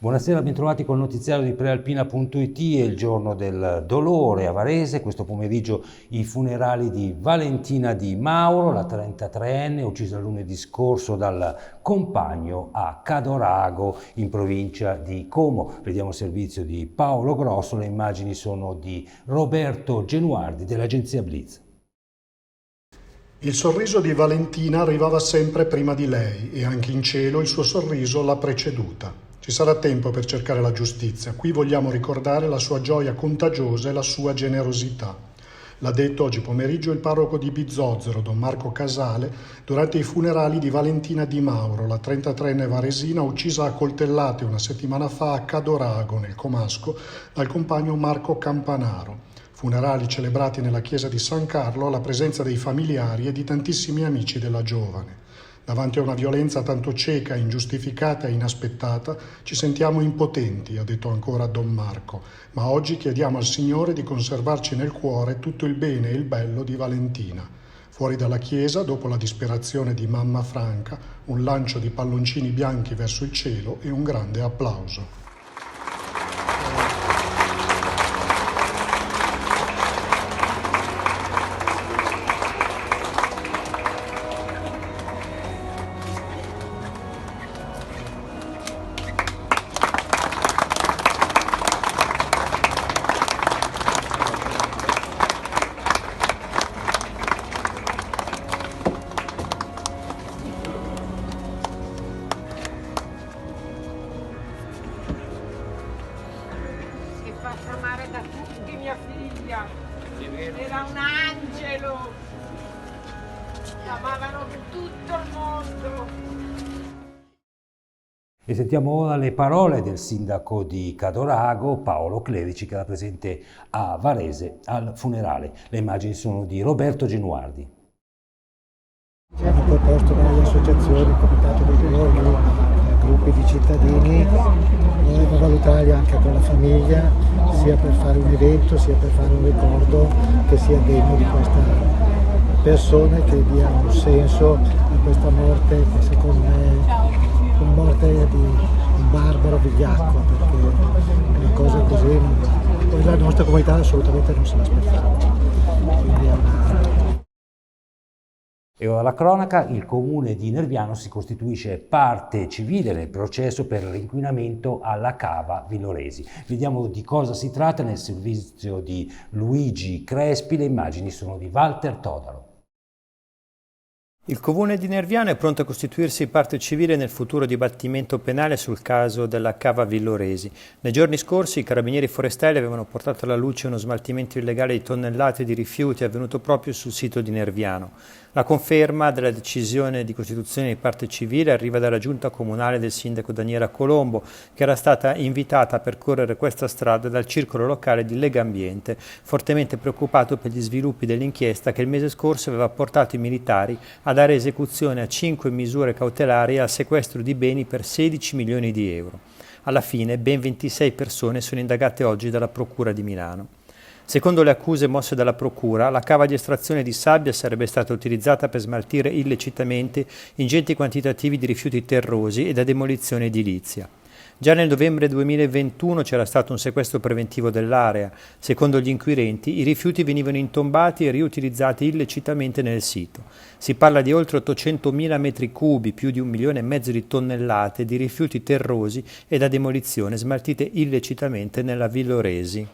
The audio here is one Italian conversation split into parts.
Buonasera, bentrovati col notiziario di Prealpina.it. È il giorno del dolore a Varese. Questo pomeriggio i funerali di Valentina Di Mauro, la 33enne, uccisa lunedì scorso dal compagno a Cadorago, in provincia di Como. Vediamo il servizio di Paolo Grosso, le immagini sono di Roberto Genuardi dell'agenzia Blitz. Il sorriso di Valentina arrivava sempre prima di lei e anche in cielo il suo sorriso l'ha preceduta. Ci sarà tempo per cercare la giustizia. Qui vogliamo ricordare la sua gioia contagiosa e la sua generosità. L'ha detto oggi pomeriggio il parroco di Bizzozero, don Marco Casale, durante i funerali di Valentina Di Mauro, la 33enne varesina uccisa a coltellate una settimana fa a Cadorago, nel Comasco, dal compagno Marco Campanaro. Funerali celebrati nella chiesa di San Carlo alla presenza dei familiari e di tantissimi amici della giovane. Davanti a una violenza tanto cieca, ingiustificata e inaspettata, ci sentiamo impotenti, ha detto ancora Don Marco, ma oggi chiediamo al Signore di conservarci nel cuore tutto il bene e il bello di Valentina. Fuori dalla chiesa, dopo la disperazione di mamma Franca, un lancio di palloncini bianchi verso il cielo e un grande applauso. Fatta amare da tutti mia figlia, era un angelo, l'amavano tutto il mondo. E sentiamo ora le parole del sindaco di Cadorago, Paolo Clerici, che era presente a Varese al funerale. Le immagini sono di Roberto Genuardi. Abbiamo proposto dalle associazioni, il Comitato dei Giorni, gruppi di cittadini, dovremmo valutarli anche con la famiglia, sia per fare un evento, sia per fare un ricordo che sia degno di questa persona e che dia un senso a questa morte che secondo me è una morte di un barbaro vigliacco, perché una cosa così la nostra comunità assolutamente non se l'aspettava. Quindi è una... E ora la cronaca: il comune di Nerviano si costituisce parte civile nel processo per l'inquinamento alla cava Villoresi. Vediamo di cosa si tratta nel servizio di Luigi Crespi, le immagini sono di Walter Todaro. Il comune di Nerviano è pronto a costituirsi parte civile nel futuro dibattimento penale sul caso della cava Villoresi. Nei giorni scorsi i carabinieri forestali avevano portato alla luce uno smaltimento illegale di tonnellate di rifiuti avvenuto proprio sul sito di Nerviano. La conferma della decisione di costituzione di parte civile arriva dalla giunta comunale del sindaco Daniela Colombo, che era stata invitata a percorrere questa strada dal circolo locale di Legambiente, fortemente preoccupato per gli sviluppi dell'inchiesta che il mese scorso aveva portato i militari a dare esecuzione a 5 misure cautelari e al sequestro di beni per 16 milioni di euro. Alla fine ben 26 persone sono indagate oggi dalla Procura di Milano. Secondo le accuse mosse dalla Procura, la cava di estrazione di sabbia sarebbe stata utilizzata per smaltire illecitamente ingenti quantitativi di rifiuti terrosi e da demolizione edilizia. Già nel novembre 2021 c'era stato un sequestro preventivo dell'area. Secondo gli inquirenti, i rifiuti venivano intombati e riutilizzati illecitamente nel sito. Si parla di oltre 800.000 metri cubi, più di 1,5 milioni di tonnellate di rifiuti terrosi e da demolizione smaltite illecitamente nella Villoresi.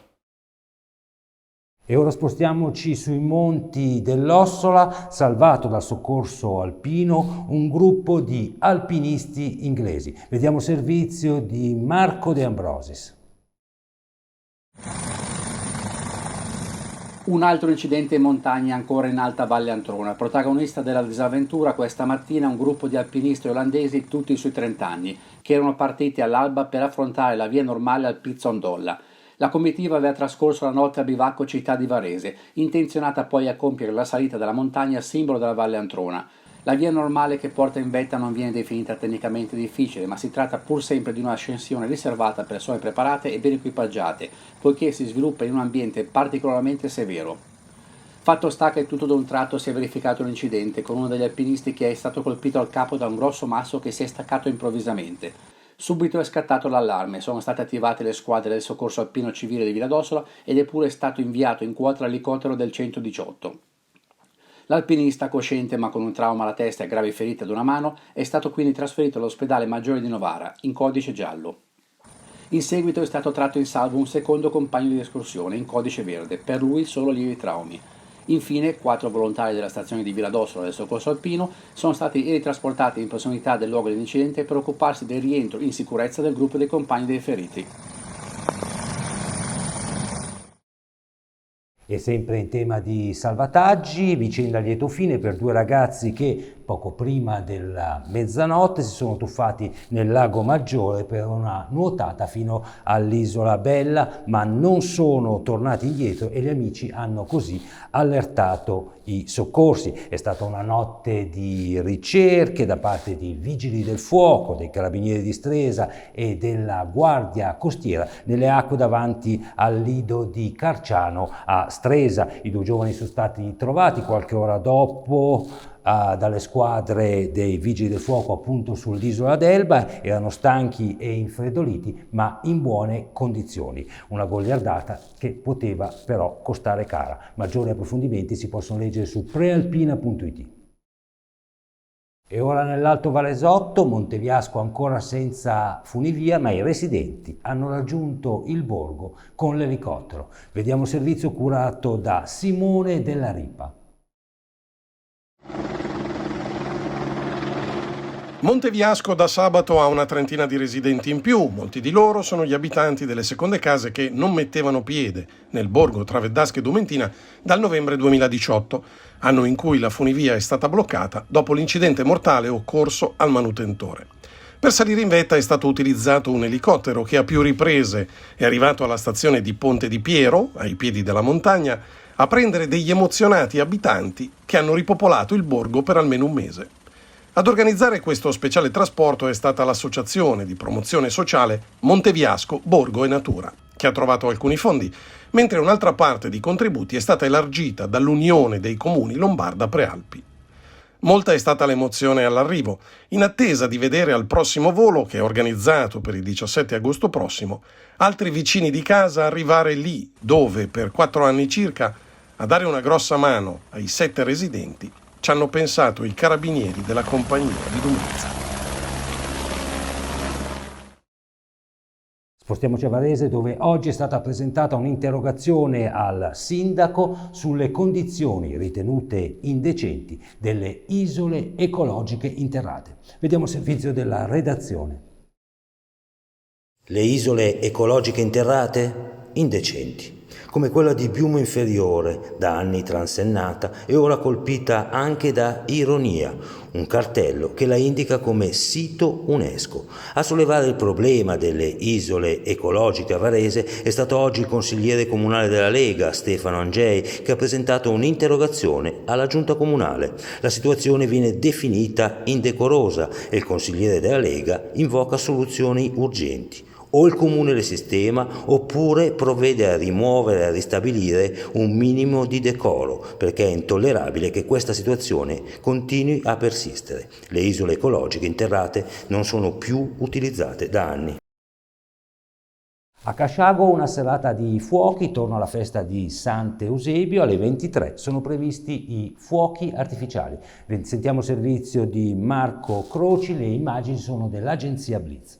E ora spostiamoci sui monti dell'Ossola, salvato dal soccorso alpino un gruppo di alpinisti inglesi. Vediamo il servizio di Marco De Ambrosis. Un altro incidente in montagna ancora in Alta Valle Antrona. Protagonista della disavventura questa mattina un gruppo di alpinisti olandesi, tutti sui 30 anni, che erano partiti all'alba per affrontare la via normale al Pizzondolla. La comitiva aveva trascorso la notte a bivacco città di Varese, intenzionata poi a compiere la salita della montagna simbolo della Valle Antrona. La via normale che porta in vetta non viene definita tecnicamente difficile, ma si tratta pur sempre di un'ascensione riservata a persone preparate e ben equipaggiate, poiché si sviluppa in un ambiente particolarmente severo. Fatto sta che tutto d'un tratto si è verificato un incidente con uno degli alpinisti che è stato colpito al capo da un grosso masso che si è staccato improvvisamente. Subito è scattato l'allarme, sono state attivate le squadre del soccorso alpino civile di Villa d'Ossola ed è pure stato inviato in quota l'elicottero del 118. L'alpinista, cosciente ma con un trauma alla testa e gravi ferite ad una mano, è stato quindi trasferito all'ospedale Maggiore di Novara, in codice giallo. In seguito è stato tratto in salvo un secondo compagno di escursione, in codice verde, per lui solo lievi traumi. Infine, 4 volontari della stazione di Villa d'Ossola del soccorso alpino sono stati ritrasportati in prossimità del luogo dell'incidente per occuparsi del rientro in sicurezza del gruppo dei compagni dei feriti. E sempre in tema di salvataggi, vicenda a lieto fine per 2 ragazzi che poco prima della mezzanotte si sono tuffati nel lago Maggiore per una nuotata fino all'isola Bella, ma non sono tornati indietro e gli amici hanno così allertato i soccorsi. È stata una notte di ricerche da parte di vigili del fuoco, dei carabinieri di Stresa e della Guardia Costiera nelle acque davanti al lido di Carciano a Stresa. I 2 giovani sono stati trovati qualche ora dopo dalle squadre dei vigili del fuoco appunto sull'isola d'Elba. Erano stanchi e infreddoliti ma in buone condizioni. Una goliardata che poteva però costare cara. Maggiori approfondimenti si possono leggere su prealpina.it. E ora nell'Alto Valesotto, Monteviasco ancora senza funivia, ma i residenti hanno raggiunto il borgo con l'elicottero. Vediamo il servizio curato da Simone Della Ripa. Monteviasco da sabato ha una trentina di residenti in più. Molti di loro sono gli abitanti delle seconde case che non mettevano piede nel borgo tra Veddasca e Dumentina dal novembre 2018, anno in cui la funivia è stata bloccata dopo l'incidente mortale occorso al manutentore. Per salire in vetta è stato utilizzato un elicottero che a più riprese è arrivato alla stazione di Ponte di Piero, ai piedi della montagna, a prendere degli emozionati abitanti che hanno ripopolato il borgo per almeno un mese. Ad organizzare questo speciale trasporto è stata l'associazione di promozione sociale Monteviasco, Borgo e Natura, che ha trovato alcuni fondi, mentre un'altra parte di contributi è stata elargita dall'Unione dei Comuni Lombarda Prealpi. Molta è stata l'emozione all'arrivo, in attesa di vedere al prossimo volo, che è organizzato per il 17 agosto prossimo, altri vicini di casa arrivare lì, dove per 4 anni circa, a dare una grossa mano ai 7 residenti, ci hanno pensato i carabinieri della compagnia di Dumezza. Spostiamoci a Varese, dove oggi è stata presentata un'interrogazione al sindaco sulle condizioni ritenute indecenti delle isole ecologiche interrate. Vediamo il servizio della redazione. Le isole ecologiche interrate? Indecenti. Come quella di Biumo Inferiore, da anni transennata e ora colpita anche da ironia, un cartello che la indica come sito UNESCO. A sollevare il problema delle isole ecologiche a Varese è stato oggi il consigliere comunale della Lega, Stefano Angei, che ha presentato un'interrogazione alla giunta comunale. La situazione viene definita indecorosa e il consigliere della Lega invoca soluzioni urgenti. O il comune le sistema oppure provvede a rimuovere e a ristabilire un minimo di decoro, perché è intollerabile che questa situazione continui a persistere. Le isole ecologiche interrate non sono più utilizzate da anni. A Casciago una serata di fuochi intorno alla festa di Sant'Eusebio. Alle 23 sono previsti i fuochi artificiali. Sentiamo il servizio di Marco Croci, le immagini sono dell'agenzia Blitz.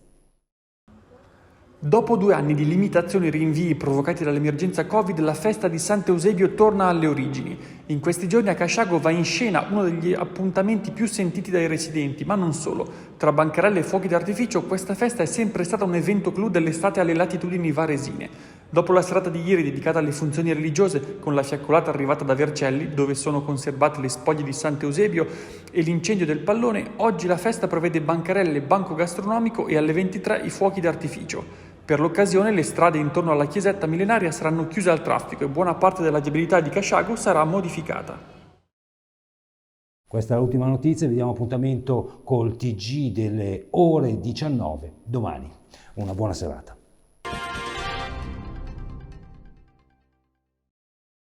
Dopo 2 anni di limitazioni e rinvii provocati dall'emergenza Covid, la festa di Sant'Eusebio torna alle origini. In questi giorni a Casciago va in scena uno degli appuntamenti più sentiti dai residenti, ma non solo. Tra bancarelle e fuochi d'artificio, questa festa è sempre stata un evento clou dell'estate alle latitudini varesine. Dopo la serata di ieri dedicata alle funzioni religiose, con la fiaccolata arrivata da Vercelli, dove sono conservate le spoglie di Sant'Eusebio, e l'incendio del pallone, oggi la festa prevede bancarelle, banco gastronomico e alle 23 i fuochi d'artificio. Per l'occasione le strade intorno alla chiesetta millenaria saranno chiuse al traffico e buona parte della viabilità di Casciago sarà modificata. Questa è l'ultima notizia, vediamo appuntamento col TG delle ore 19 domani. Una buona serata.